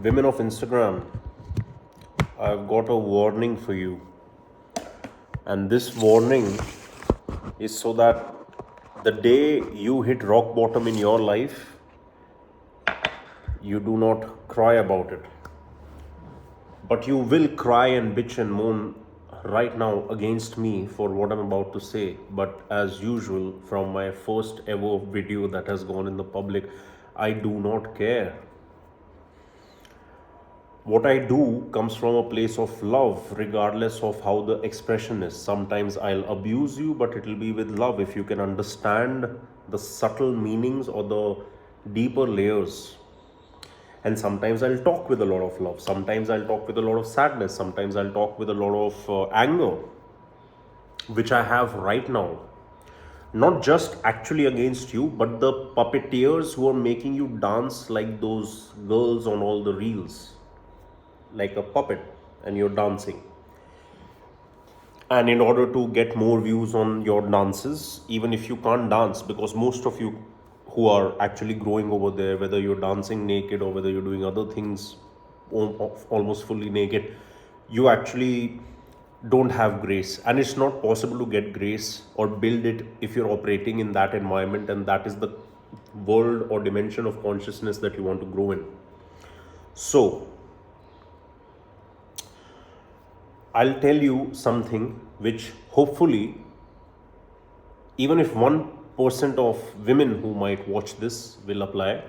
Women of Instagram, I've got a warning for you. And this warning is so that the day you hit rock bottom in your life, you do not cry about it. But you will cry and bitch and moan right now against me for what I'm about to say. But as usual, from my first ever video that has gone in the public, I do not care. What I do comes from a place of love, regardless of how the expression is. Sometimes I'll abuse you, but it'll be with love if you can understand the subtle meanings or the deeper layers. And sometimes I'll talk with a lot of love. Sometimes I'll talk with a lot of sadness. Sometimes I'll talk with a lot of anger, which I have right now. Not just actually against you, but the puppeteers who are making you dance like those girls on all the reels, like a puppet, and you're dancing. And in order to get more views on your dances, even if you can't dance, because most of you who are actually growing over there, whether you're dancing naked or whether you're doing other things almost fully naked, you actually don't have grace. And it's not possible to get grace or build it if you're operating in that environment, and that is the world or dimension of consciousness that you want to grow in. So I'll tell you something which hopefully, even if 1% of women who might watch this will apply,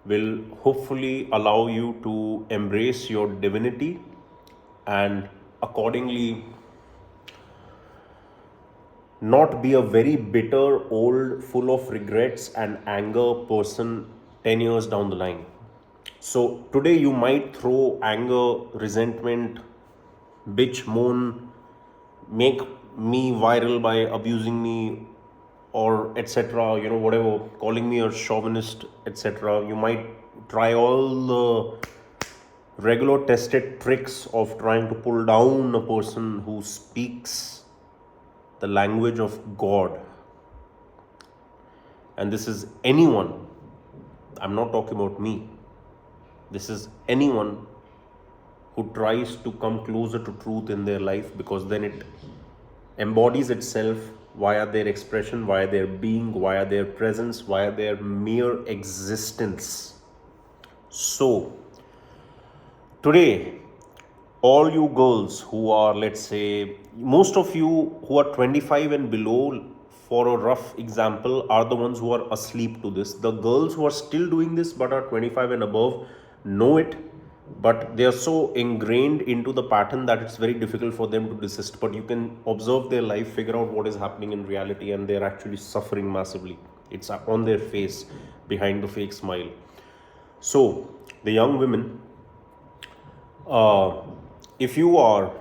will hopefully allow you to embrace your divinity and accordingly not be a very bitter, old, full of regrets and anger person 10 years down the line. So today you might throw anger, resentment, bitch, moan, make me viral by abusing me or etc, whatever, calling me a chauvinist, etc. You might try all the regular tested tricks of trying to pull down a person who speaks the language of God. And this is anyone, I'm not talking about me, this is anyone who tries to come closer to truth in their life, because then it embodies itself via their expression, via their being, via their presence, via their mere existence. So, today, all you girls who are, let's say, most of you who are 25 and below, for a rough example, are the ones who are asleep to this. The girls who are still doing this but are 25 and above know it, but they are so ingrained into the pattern that it's very difficult for them to desist. But you can observe their life, figure out what is happening in reality, and they're actually suffering massively. It's on their face, behind the fake smile. So, the young women, uh, if you are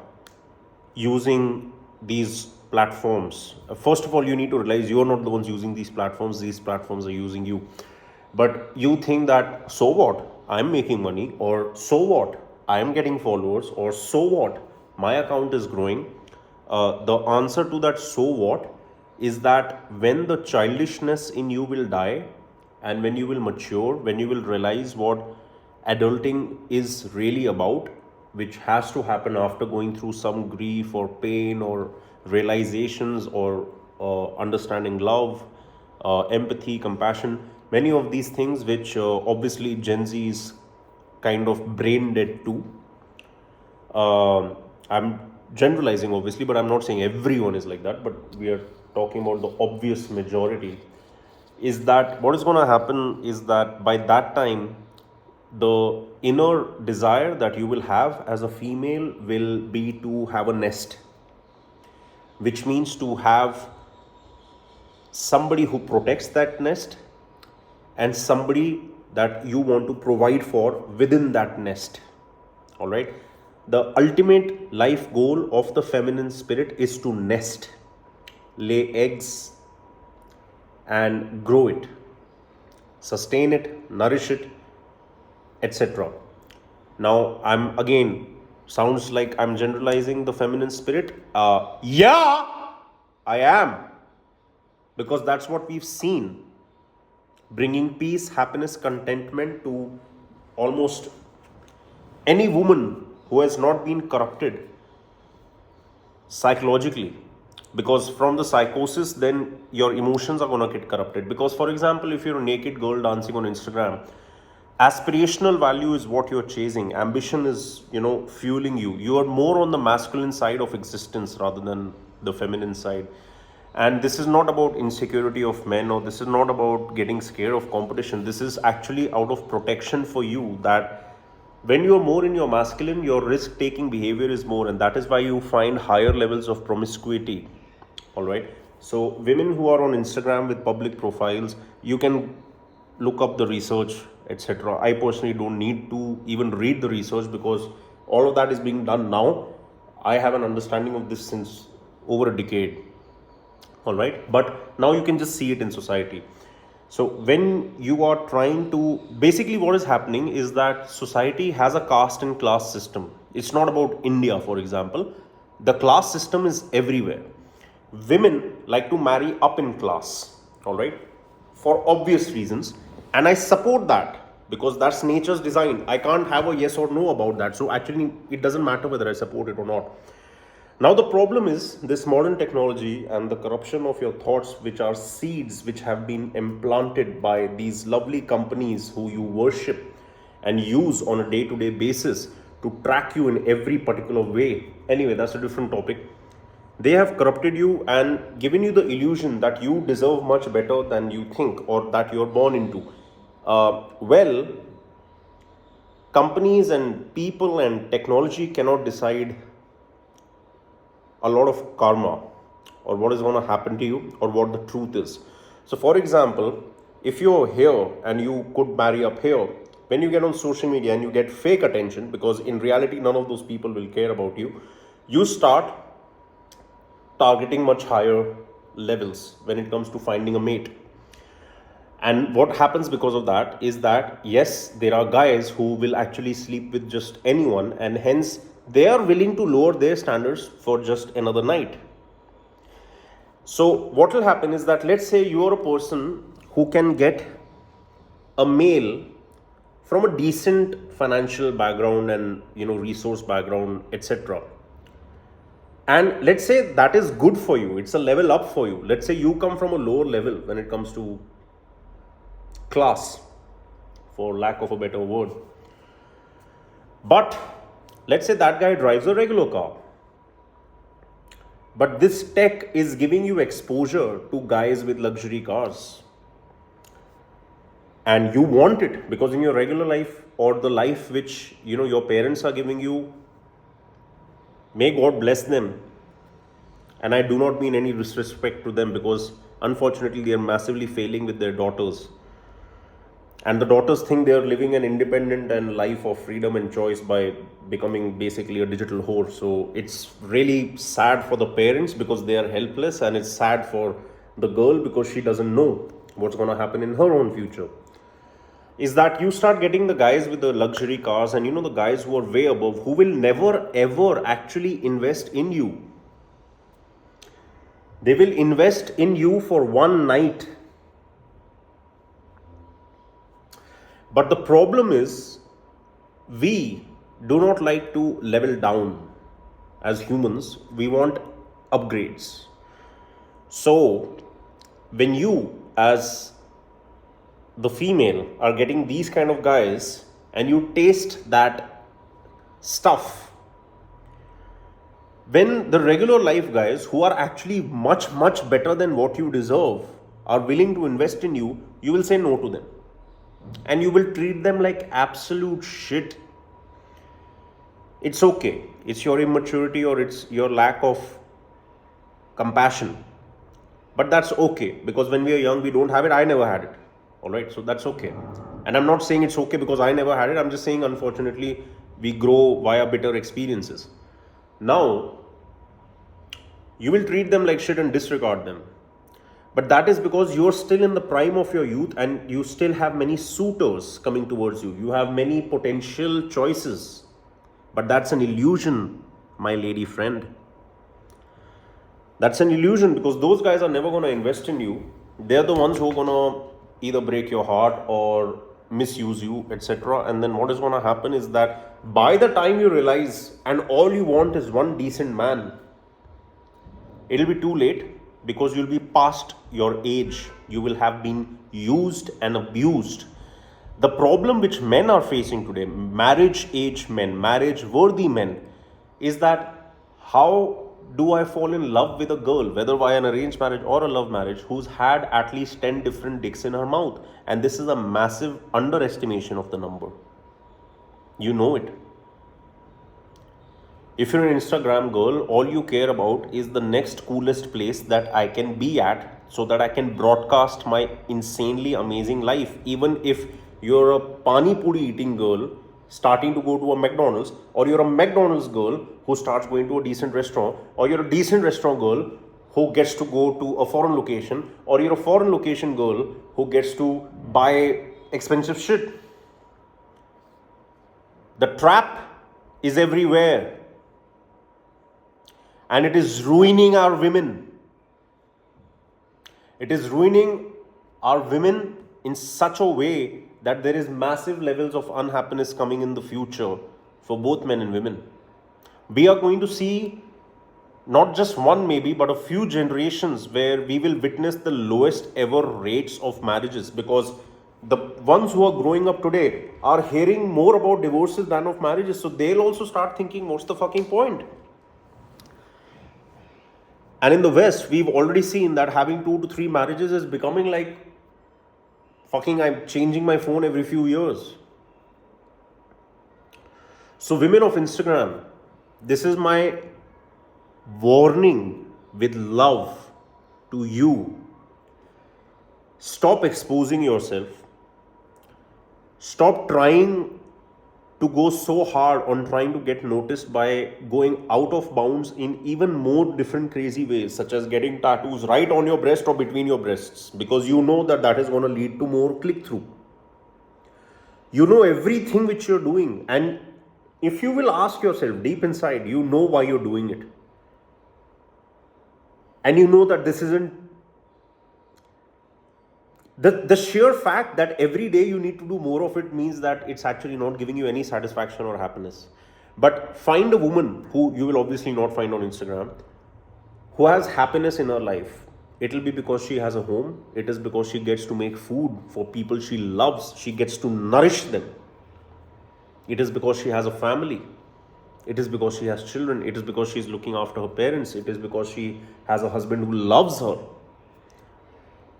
using these platforms, first of all, you need to realize you are not the ones using these platforms are using you. But you think that, so what, I'm making money, or so what, I'm getting followers, or so what, my account is growing. The answer to that so what is that when the childishness in you will die, and when you will mature, when you will realize what adulting is really about, which has to happen after going through some grief or pain or realizations or understanding love, empathy, compassion, many of these things which obviously Gen Z is kind of brain dead to. I'm generalizing obviously, but I'm not saying everyone is like that, but we are talking about the obvious majority. Is that what is going to happen is that by that time, the inner desire that you will have as a female will be to have a nest, which means to have somebody who protects that nest and somebody that you want to provide for within that nest. All right. The ultimate life goal of the feminine spirit is to nest, lay eggs, and grow it, sustain it, nourish it, etc. Now, I'm again, sounds like I'm generalizing the feminine spirit. Yeah, I am. Because that's what we've seen, bringing peace, happiness, contentment to almost any woman who has not been corrupted psychologically, because from the psychosis then your emotions are going to get corrupted. Because for example, if you're a naked girl dancing on Instagram, aspirational value is what you're chasing, ambition is, fueling you. You are more on the masculine side of existence rather than the feminine side. And this is not about insecurity of men, or this is not about getting scared of competition. This is actually out of protection for you, that when you're more in your masculine, your risk taking behavior is more, and that is why you find higher levels of promiscuity. All right. So women who are on Instagram with public profiles, you can look up the research, etc. I personally don't need to even read the research, because all of that is being done now. I have an understanding of this since over a decade. All right. But now you can just see it in society. So when you are trying to, basically what is happening is that society has a caste and class system. It's not about India, for example. The class system is everywhere. Women like to marry up in class, all right, for obvious reasons. And I support that, because that's nature's design. I can't have a yes or no about that. So actually, it doesn't matter whether I support it or not. Now, the problem is this modern technology and the corruption of your thoughts, which are seeds which have been implanted by these lovely companies who you worship and use on a day to day basis to track you in every particular way. Anyway, that's a different topic. They have corrupted you and given you the illusion that you deserve much better than you think, or that you're born into. Well, companies and people and technology cannot decide a lot of karma, or what is going to happen to you, or what the truth is. So for example, if you're here and you could marry up here, when you get on social media and you get fake attention, because in reality none of those people will care about you, you start targeting much higher levels when it comes to finding a mate. And what happens because of that is that, yes, there are guys who will actually sleep with just anyone, and hence they are willing to lower their standards for just another night. So what will happen is that, let's say you are a person who can get a male from a decent financial background and resource background, etc. And let's say that is good for you, it's a level up for you. Let's say you come from a lower level when it comes to class, for lack of a better word. But let's say that guy drives a regular car, but this tech is giving you exposure to guys with luxury cars, and you want it because in your regular life, or the life which your parents are giving you, may God bless them, and I do not mean any disrespect to them, because unfortunately they are massively failing with their daughters, and the daughters think they are living an independent and life of freedom and choice by becoming basically a digital whore. So it's really sad for the parents because they are helpless, and it's sad for the girl because she doesn't know what's going to happen in her own future. Is that you start getting the guys with the luxury cars, and the guys who are way above, who will never ever actually invest in you. They will invest in you for one night. But the problem is, we do not like to level down as humans. We want upgrades. So when you as the female are getting these kind of guys, and you taste that stuff, when the regular life guys who are actually much better than what you deserve are willing to invest in you, you will say no to them, and you will treat them like absolute shit. It's okay, it's your immaturity or it's your lack of compassion, but that's okay, because when we are young we don't have it. I never had it. All right, so that's okay. And I'm not saying it's okay because I never had it. I'm just saying, unfortunately, we grow via bitter experiences. Now, you will treat them like shit and disregard them. But that is because you're still in the prime of your youth, and you still have many suitors coming towards you. You have many potential choices. But that's an illusion, my lady friend. That's an illusion, because those guys are never going to invest in you. They're the ones who are going to either break your heart or misuse you, etc. And then what is going to happen is that by the time you realize and all you want is one decent man, it'll be too late, because you'll be past your age. You will have been used and abused. The problem which men are facing today, marriage age men, marriage worthy men, is that how do I fall in love with a girl, whether via an arranged marriage or a love marriage, who's had at least 10 different dicks in her mouth? And this is a massive underestimation of the number. You know it. If you're an Instagram girl, all you care about is the next coolest place that I can be at, so that I can broadcast my insanely amazing life. Even if you're a pani puri eating girl starting to go to a McDonald's, or you're a McDonald's girl who starts going to a decent restaurant, or you're a decent restaurant girl who gets to go to a foreign location, or you're a foreign location girl who gets to buy expensive shit. The trap is everywhere. And it is ruining our women. It is ruining our women in such a way that there is massive levels of unhappiness coming in the future for both men and women. We are going to see not just one maybe, but a few generations where we will witness the lowest ever rates of marriages, because the ones who are growing up today are hearing more about divorces than of marriages. So they'll also start thinking, what's the fucking point? And in the West, we've already seen that having 2 to 3 marriages is becoming like fucking I'm changing my phone every few years. So women of Instagram, this is my warning with love to you. Stop exposing yourself. Stop trying to go so hard on trying to get noticed by going out of bounds in even more different crazy ways, such as getting tattoos right on your breast or between your breasts, because you know that that is going to lead to more click-through. You know everything which you're doing, and if you will ask yourself deep inside, you know why you're doing it. And you know that this isn't the sheer fact that every day you need to do more of it means that it's actually not giving you any satisfaction or happiness. But find a woman who you will obviously not find on Instagram, who has happiness in her life. It'll be because she has a home. It is because she gets to make food for people she loves. She gets to nourish them. It is because she has a family. It is because she has children. It is because she's looking after her parents. It is because she has a husband who loves her.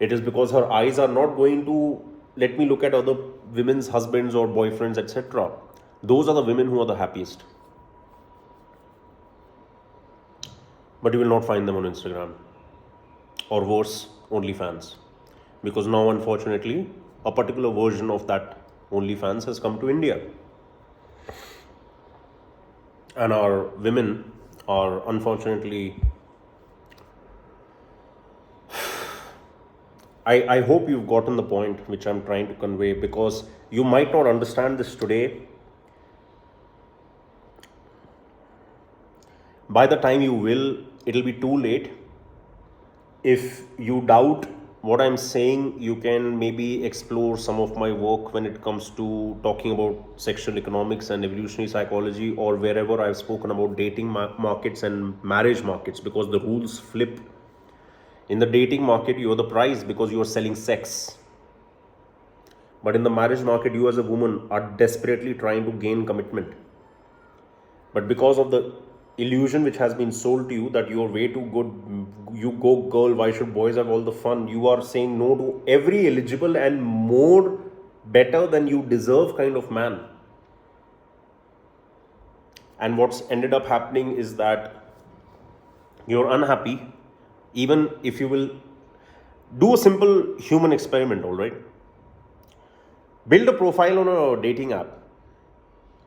It is because her eyes are not going to let me look at other women's husbands or boyfriends, etc. Those are the women who are the happiest. But you will not find them on Instagram. Or worse, OnlyFans. Because now, unfortunately, a particular version of that OnlyFans has come to India. And our women are unfortunately... I hope you've gotten the point which I'm trying to convey, because you might not understand this today. By the time you will, it'll be too late. If you doubt what I'm saying, you can maybe explore some of my work when it comes to talking about sexual economics and evolutionary psychology, or wherever I've spoken about dating markets and marriage markets, because the rules flip. In the dating market, you are the prize because you are selling sex. But in the marriage market, you as a woman are desperately trying to gain commitment. But because of the illusion which has been sold to you that you are way too good, you go girl, why should boys have all the fun? You are saying no to every eligible and more better than you deserve kind of man. And what's ended up happening is that you're unhappy. Even if you will do a simple human experiment, all right? Build a profile on a dating app.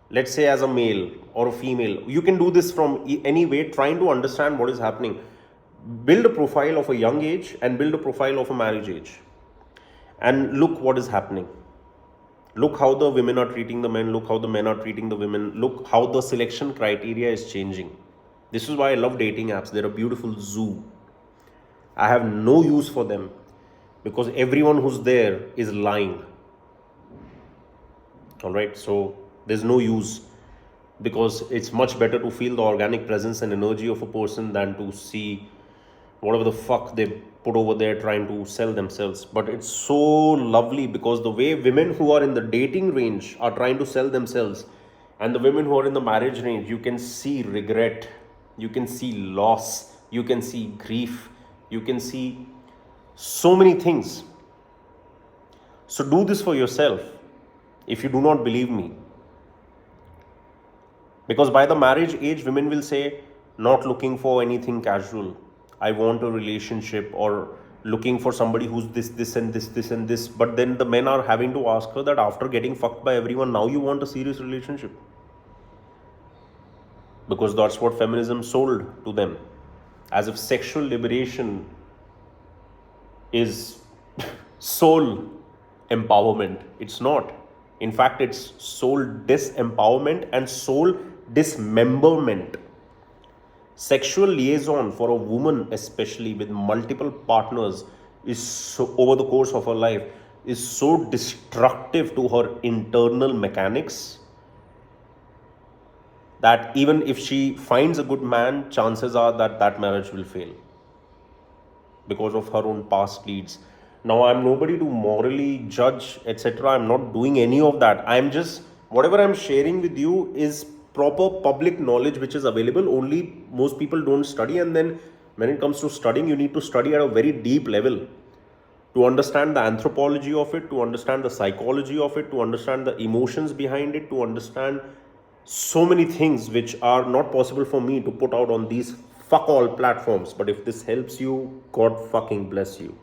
Let's say as a male or a female. You can do this from any way, trying to understand what is happening. Build a profile of a young age and build a profile of a marriage age. And look what is happening. Look how the women are treating the men. Look how the men are treating the women. Look how the selection criteria is changing. This is why I love dating apps. They're a beautiful zoo. I have no use for them because everyone who's there is lying. All right, so there's no use, because it's much better to feel the organic presence and energy of a person than to see whatever the fuck they put over there trying to sell themselves. But it's so lovely, because the way women who are in the dating range are trying to sell themselves, and the women who are in the marriage range, you can see regret, you can see loss, you can see grief, you can see so many things. So do this for yourself if you do not believe me. Because by the marriage age, women will say, not looking for anything casual. I want a relationship, or looking for somebody who's this, and this, and this. But then the men are having to ask her that after getting fucked by everyone, now you want a serious relationship. Because that's what feminism sold to them. As if sexual liberation is soul empowerment. It's not. In fact, it's soul disempowerment and soul dismemberment. Sexual liaison for a woman, especially with multiple partners, is so, over the course of her life, is so destructive to her internal mechanics that even if she finds a good man, chances are that that marriage will fail because of her own past deeds. Now, I'm nobody to morally judge, etc. I'm not doing any of that. I'm just, whatever I'm sharing with you is proper public knowledge which is available. Only most people don't study, and then when it comes to studying, you need to study at a very deep level to understand the anthropology of it, to understand the psychology of it, to understand the emotions behind it, to understand so many things which are not possible for me to put out on these fuck all platforms. But if this helps you, God fucking bless you.